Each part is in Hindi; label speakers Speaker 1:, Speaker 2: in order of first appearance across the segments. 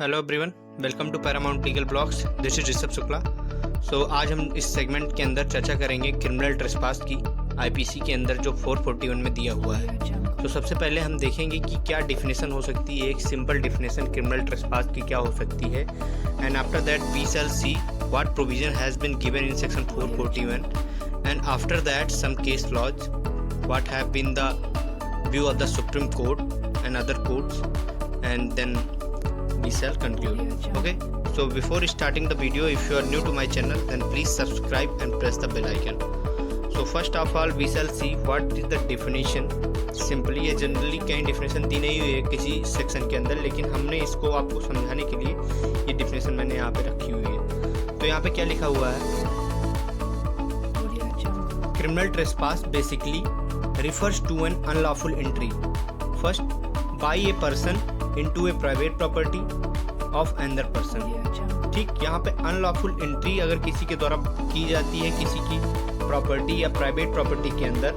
Speaker 1: Hello everyone, welcome to Paramount legal blogs. This is Rishabh Shukla. So आज हम इस सेगमेंट के अंदर चर्चा करेंगे क्रिमिनल ट्रेसपास की आईपीसी के अंदर जो 441 में दिया हुआ है। तो सबसे पहले हम देखेंगे कि क्या डिफिनेशन हो सकती है, एक सिंपल डिफिनेशन क्रिमिनल ट्रेसपास की क्या हो सकती है। And after that we shall see what provision has been given in section 441 and after that some case laws what have been the view of the Supreme Court and other courts, and then we shall conclude. Okay, so before starting the video, if you are new to my channel, then please subscribe and press the bell icon. So first of all we shall see what is the definition. Simply ये जनरली कहीं डिफिनेशन दी नहीं हुई है किसी सेक्शन के अंदर, लेकिन हमने इसको आपको समझाने के लिए ये डिफिनेशन मैंने यहाँ पे रखी हुई है। तो यहाँ पे क्या लिखा हुआ है, criminal trespass basically refers to an unlawful entry first by a person into a private property of another person। ठीक, यहाँ पे अनलॉफुल एंट्री अगर किसी के द्वारा की जाती है किसी की प्रॉपर्टी या प्राइवेट प्रॉपर्टी के अंदर,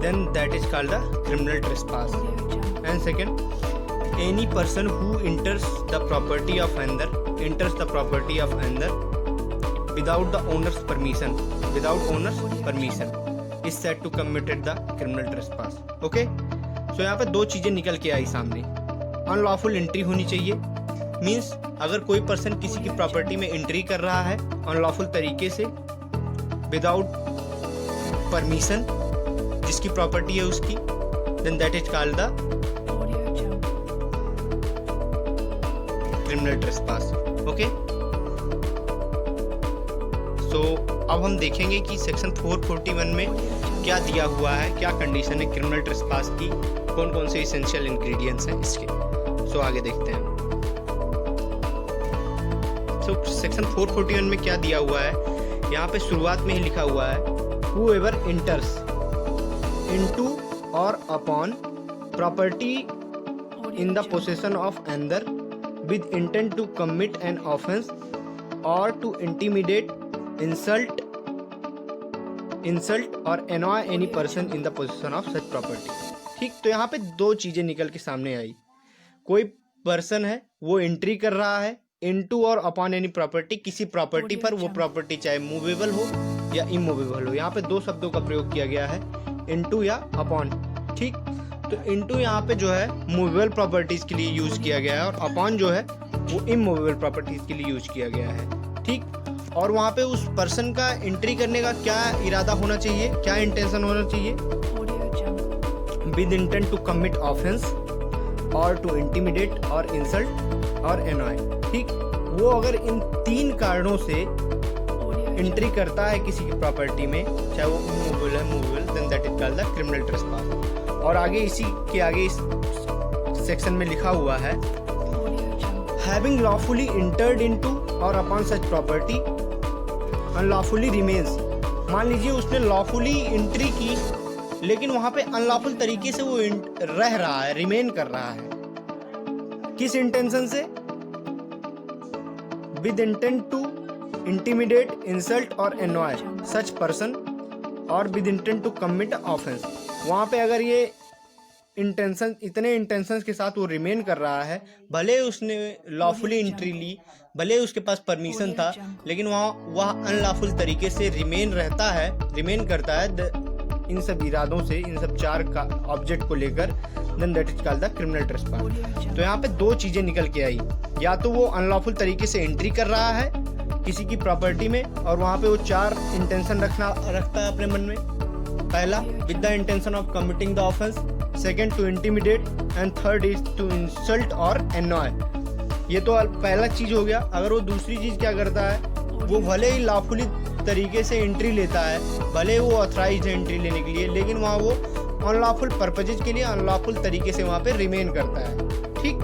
Speaker 1: then that is called the criminal trespass. And second, any person who enters the property of another without the owner's permission is said to committed the criminal trespass. Okay, so यहाँ पे दो चीजें निकल के आई सामने। अनलॉफुल एंट्री होनी चाहिए, मीन्स अगर कोई पर्सन किसी की प्रॉपर्टी में एंट्री कर रहा है अनलॉफुल तरीके से विदाउट परमिशन जिसकी प्रॉपर्टी है उसकी, then that is called the criminal trespass. Okay, so अब हम देखेंगे कि सेक्शन 441 में क्या दिया हुआ है, क्या कंडीशन है क्रिमिनल ट्रेसपास की, कौन कौन से इसेंशियल इंग्रेडिएंट्स हैं इसके। सो आगे देखते हैं। सो सेक्शन 441 में क्या दिया हुआ है, यहाँ पे शुरुआत में ही लिखा हुआ है whoever enters into or upon property in the possession of another with intent to commit an offense or to intimidate, insult or annoy any person in the possession of such property। ठीक, तो यहाँ पे दो चीजें निकल के सामने आई। कोई पर्सन है वो एंट्री कर रहा है इनटू और अपॉन एनी प्रॉपर्टी, किसी प्रॉपर्टी पर, वो प्रॉपर्टी चाहे मूवेबल हो या इमूवेबल हो। यहाँ पे दो शब्दों का प्रयोग किया गया है, इनटू या अपॉन। ठीक, तो इनटू यहाँ पे जो है मूवेबल प्रॉपर्टीज के लिए यूज किया गया है और अपॉन जो है वो इमूवेबल प्रॉपर्टीज के लिए यूज किया गया है। ठीक, और वहाँ पे उस पर्सन का एंट्री करने का क्या इरादा होना चाहिए, क्या इंटेंशन होना चाहिए, with intent to commit offence और टू इंटिमिडेट और इंसल्ट और एनॉय। ठीक, वो अगर इन तीन कारणों से एंट्री करता है किसी की प्रॉपर्टी में, चाहे वो इमूवेबल है movable, then that is called the criminal trespass. और आगे इसी के आगे इस सेक्शन में लिखा हुआ है हैविंग लॉफुली इंटर्ड इनटू और अपॉन सच प्रॉपर्टी अनलॉफुली रिमेन्स। मान लीजिए उसने लॉफुली एंट्री की लेकिन वहां पे अनलॉफुल तरीके से वो रह रहा है, रिमेन कर रहा है। किस इंटेंशन से, with intent to intimidate, insult और एनॉय सच पर्सन और with intent to commit offence. वहां पे अगर ये इंटेंशन, इतने इंटेंशंस के साथ वो रिमेन कर रहा है, भले उसने लॉफुली एंट्री ली, भले उसके पास परमिशन था, लेकिन वह अनलॉफुल तरीके से रिमेन करता है इन सब इरादों से, इन सब चार का ऑब्जेक्ट को लेकर, then that is called the criminal trespass. तो यहाँ पे दो चीजें निकल के आई, या तो वो अनलॉफुल तरीके से एंट्री कर रहा है किसी की प्रॉपर्टी में और वहाँ पे वो चार इंटेंशन रखता है अपने मन में। पहला, with the intention of committing the offence, second to intimidate and third is to insult और एनॉय। ये तो पहला चीज हो गया। अगर वो दूसरी चीज क्या करता है, वो भले ही लॉफुली तरीके से एंट्री लेता है, भले वो ऑथराइज्ड है एंट्री लेने के लिए, लेकिन वहाँ वो अनलॉफुल पर्पजेज के लिए अनलॉफुल तरीके से वहाँ पे रिमेन करता है। ठीक,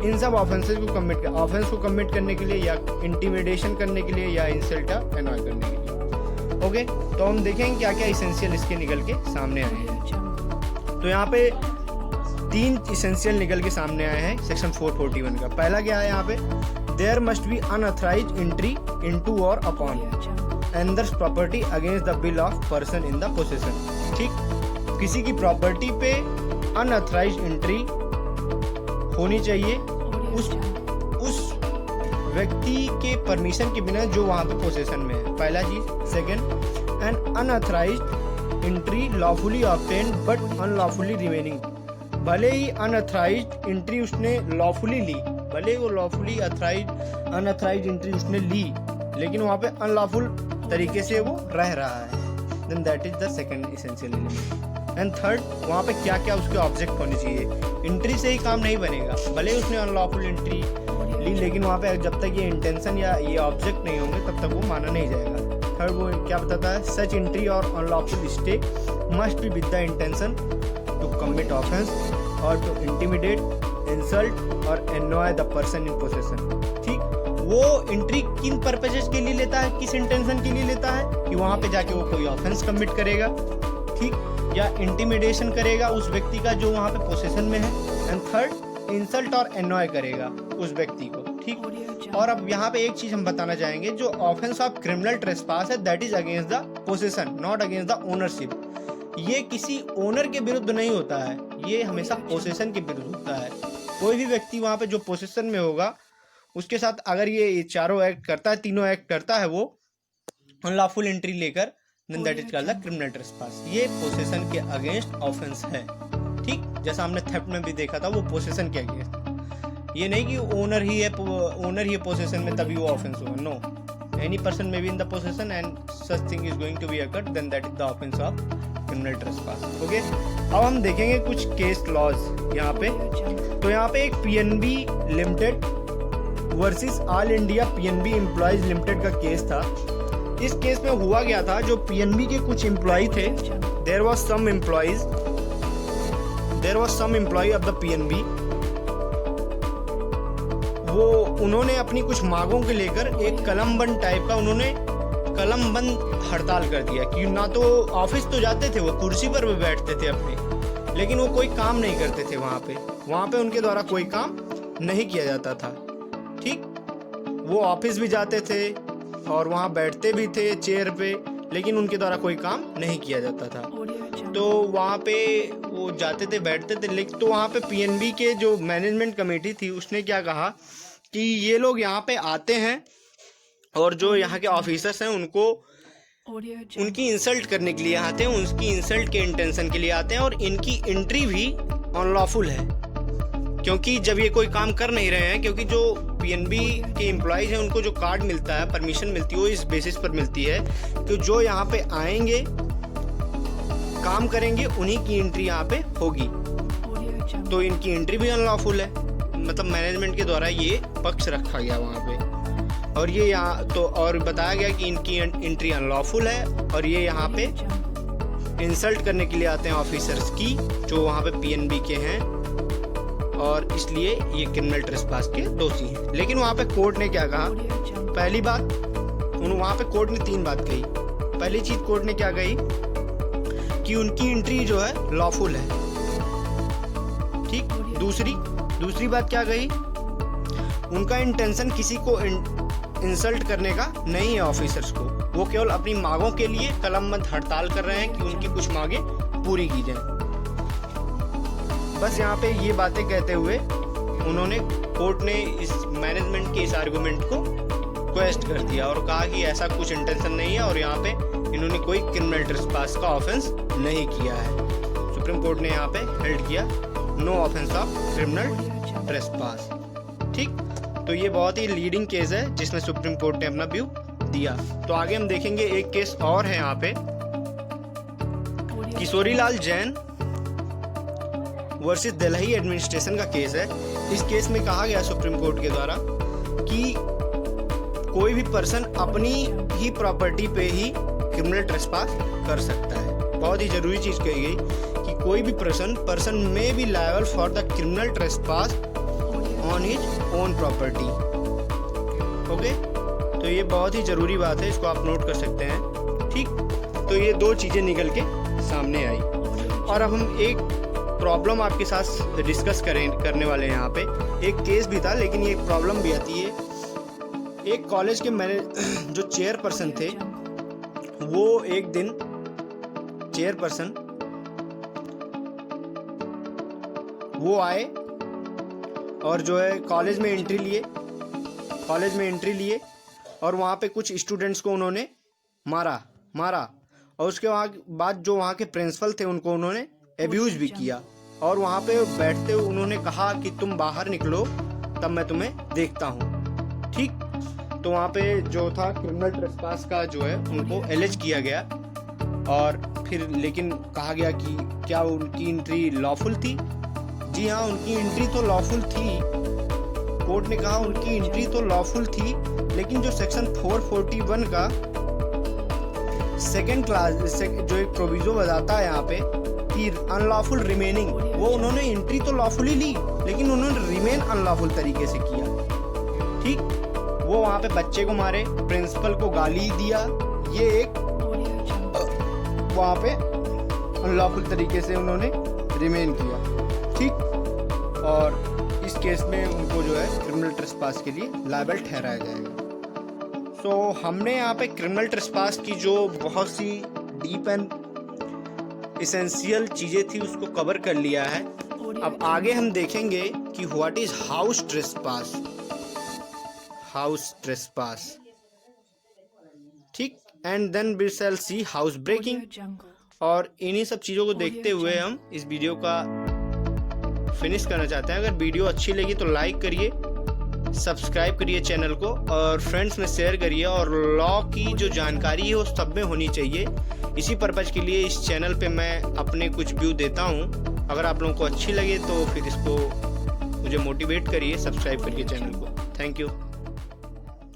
Speaker 1: इन सब ऑफेंस को कमिट करने के लिए या इंटिमिडेशन करने के लिए या इंसल्ट या एनॉय करने के लिए। ओके, तो हम देखेंगे क्या क्या इसेंशियल इसके निकल के सामने आए हैं। तो यहाँ पे तीन इसेंशियल निकल के सामने आए हैं सेक्शन 441 का। पहला क्या है यहाँ पे, there must be unauthorised entry into और upon another's property against the will of person in the possession। ठीक, किसी की प्रॉपर्टी पे अनऑथराइज्ड एंट्री होनी चाहिए उस व्यक्ति के परमिशन के बिना जो वहाँ पे पोसेशन में है, पहला चीज। Second, an unauthorised entry lawfully obtained but unlawfully remaining. भले ही अनऑथराइज्ड एंट्री उसने लॉफुली ली, भले ही वो लॉफुली अनऑथराइज्ड एंट्री उसने ली, लेकिन वहाँ पे अनलॉफुल तरीके से वो रह रहा है, then that is the second essential element. And third, वहाँ पे क्या क्या उसके ऑब्जेक्ट होने चाहिए। एंट्री से ही काम नहीं बनेगा, भले ही उसने अनलॉफुल एंट्री ली, लेकिन वहाँ पे जब तक ये इंटेंशन या ये ऑब्जेक्ट नहीं होंगे तब तक वो माना नहीं जाएगा। थर्ड, वो क्या बताता है, सच एंट्री और unlawful stay must be with the intention to commit offence और टू इंटिमिडेट, इंसल्ट और annoy the person in possession. ठीक, वो एंट्री किन पर्पसेस के लिए लेता है, किस इंटेंशन के लिए लेता है, कि वहां पे जाके वो कोई ऑफेंस कमिट करेगा, ठीक, या इंटिमिडेशन करेगा उस व्यक्ति का जो वहां पे पोसेशन में है। एंड थर्ड, इंसल्ट और एनॉय करेगा उस व्यक्ति को। ठीक, और अब यहाँ पे एक चीज हम बताना चाहेंगे, जो ऑफेंस ऑफ क्रिमिनल ट्रेसपास है that is against the possession, not against the ownership. ये किसी ओनर के विरुद्ध नहीं होता है, ये हमेशा पोसेशन के विरुद्ध होता है। कोई भी व्यक्ति वहां पे जो पोसेशन में होगा उसके साथ अगर ये चारों एक्ट करता है, तीनों एक्ट करता है वो अनलॉफुल एंट्री लेकर, then that is called the criminal trespass. ये पोसेशन के अगेंस्ट ऑफेंस है। ठीक, जैसा हमने थेफ्ट में भी देखा था, वो पोसेशन के अगेंस्ट, ये नहीं कि ओनर ही है पोसेशन में तभी वो ऑफेंस होगा। No, any person may be in the possession and such thing is going to be occurred, then that is the offence of criminal trespass. Okay, अब हम देखेंगे कुछ केस लॉज यहाँ पे। तो यहाँ पे एक PNB limited versus all India PNB employees limited का केस था। इस केस में हुआ गया था, जो पीएनबी के कुछ एम्प्लॉय थे, there was some employ of the PNB, वो उन्होंने अपनी कुछ मांगों के लेकर एक कलमबंद टाइप का उन्होंने कलमबंद हड़ताल कर दिया कि ना तो ऑफिस तो जाते थे, वो कुर्सी पर भी बैठते थे अपने, लेकिन वो कोई काम नहीं करते थे वहाँ पे उनके द्वारा कोई काम नहीं किया जाता था। ठीक, वो ऑफिस भी जाते थे और वहाँ बैठते भी थे चेयर पे, लेकिन उनके द्वारा कोई काम नहीं किया जाता था। तो वहाँ पे वो जाते थे, बैठते थे, लेकिन तो वहाँ पे पीएनबी के जो मैनेजमेंट कमेटी थी उसने क्या कहा कि ये लोग यहाँ पे आते हैं और जो यहाँ के ऑफिसर्स हैं उनको उनकी इंसल्ट करने के लिए आते हैं, उनकी इंसल्ट के इंटेंशन के लिए आते हैं, और इनकी एंट्री भी अनलॉफुल है, क्योंकि जब ये कोई काम कर नहीं रहे हैं, क्योंकि जो पीएनबी के एम्प्लॉयज हैं उनको जो कार्ड मिलता है, परमिशन मिलती है, वो इस बेसिस पर मिलती है कि जो यहाँ पे आएंगे काम करेंगे उन्हीं की एंट्री यहाँ पे होगी। तो इनकी एंट्री भी अनलॉफुल है, मतलब मैनेजमेंट के द्वारा ये पक्ष रखा गया वहाँ पे, और ये यहाँ तो और बताया गया कि इनकी एंट्री अनलॉफुल है, और ये यहाँ पे इंसल्ट करने के लिए आते हैं ऑफिसर्स की जो वहाँ पे पीएनबी के हैं, और इसलिए ये क्रिमिनल ट्रेसपास के दोषी हैं। लेकिन वहाँ पे कोर्ट ने क्या कहा, पहली बात वहाँ पे कोर्ट ने 3 बात कही। पहली चीज कोर्ट ने क्या कही कि उनकी एंट्री जो है लॉफुल है। ठीक, दूसरी बात क्या कही, उनका इंटेंशन किसी को इंसल्ट करने का नहीं है ऑफिसर्स को, वो केवल अपनी मांगों के लिए कलमबंद हड़ताल कर रहे हैं कि उनकी कुछ मांगे पूरी की जाए। बस यहाँ पे ये बातें कहते हुए उन्होंने, कोर्ट ने इस मैनेजमेंट के इस आर्गुमेंट को क्वेश्चन कर दिया और कहा कि ऐसा कुछ इंटेंशन नहीं है, और यहाँ पे इन्होंने कोई क्रिमिनल ट्रेसपास का ऑफेंस नहीं किया है। सुप्रीम कोर्ट ने यहाँ पे हेल्ड किया no offence of criminal trespass. ठीक, तो ये बहुत ही लीडिंग केस है जिसमें सुप्रीम कोर्ट ने अपना व्यू दिया। तो आगे हम देखेंगे एक केस और है यहाँ पे, किशोरीलाल जैन वर्सेस दिल्ली एडमिनिस्ट्रेशन का केस है। इस केस में कहा गया सुप्रीम कोर्ट के द्वारा कि कोई भी पर्सन अपनी ही प्रॉपर्टी पे ही क्रिमिनल ट्रेसपास कर सकता है। बहुत ही जरूरी चीज कही गई कि कोई भी पर्सन में B liable for the criminal trespass on his own property. Okay, तो ये बहुत ही जरूरी बात है, इसको आप नोट कर सकते हैं। ठीक, तो ये 2 चीजें निकल के सामने आई, और अब हम एक प्रॉब्लम आपके साथ डिस्कस करने वाले हैं। यहाँ पे एक केस भी था, लेकिन ये प्रॉब्लम भी आती है। एक कॉलेज के जो चेयरपर्सन थे, वो एक दिन चेयरपर्सन वो आए और जो है कॉलेज में एंट्री लिए और वहाँ पे कुछ स्टूडेंट्स को उन्होंने मारा और उसके बाद जो वहाँ के प्रिंसिपल थे उनको उन्होंने एब्यूज़ भी किया और वहाँ पे बैठते हुए उन्होंने कहा कि तुम बाहर निकलो तब मैं तुम्हें देखता हूँ। ठीक, तो वहाँ पे जो था क्रिमिनल ट्रेसपास का जो है उनको एलिज किया गया और फिर लेकिन कहा गया कि क्या उनकी एंट्री लॉफुल थी। जी हाँ, उनकी एंट्री तो लॉफुल थी। कोर्ट ने कहा उनकी एंट्री तो लॉफुल थी, लेकिन जो सेक्शन 441 का सेकेंड क्लास जो एक प्रोविजो बताता है यहाँ पे कि अनलॉफुल रिमेनिंग, वो उन्होंने एंट्री तो लॉफुली ली लेकिन उन्होंने रिमेन अनलॉफुल तरीके से किया। ठीक, वो वहाँ पे बच्चे को मारे, प्रिंसिपल को गाली दिया, ये एक वहाँ पे अनलॉफुल तरीके से उन्होंने रिमेन किया। ठीक, और इस केस में उनको जो है क्रिमिनल ट्रेसपास के लिए लायबल ठहराया जाएगा। तो हमने यहाँ पे क्रिमिनल ट्रेसपास की जो बहुत सी डीप एंड इसेंशियल चीज़ें थी उसको कवर कर लिया है। अब आगे हम देखेंगे कि व्हाट इज हाउस ट्रेसपास। ठीक, and then we shall see housebreaking. और इन्हीं सब चीज़ों को देखते हुए हम इस वीडियो का फिनिश करना चाहते हैं। अगर वीडियो अच्छी लगी तो लाइक करिए, सब्सक्राइब करिए चैनल को और फ्रेंड्स में शेयर करिए। और लॉ की जो जानकारी है वो सब में होनी चाहिए। इसी पर्पज़ के लिए इस चैनल पे मैं अपने कुछ व्यू देता हूँ। अगर आप लोगों को अच्छी लगे तो फिर इसको मुझे मोटिवेट करिए, सब्सक्राइब करिए चैनल को। Thank you.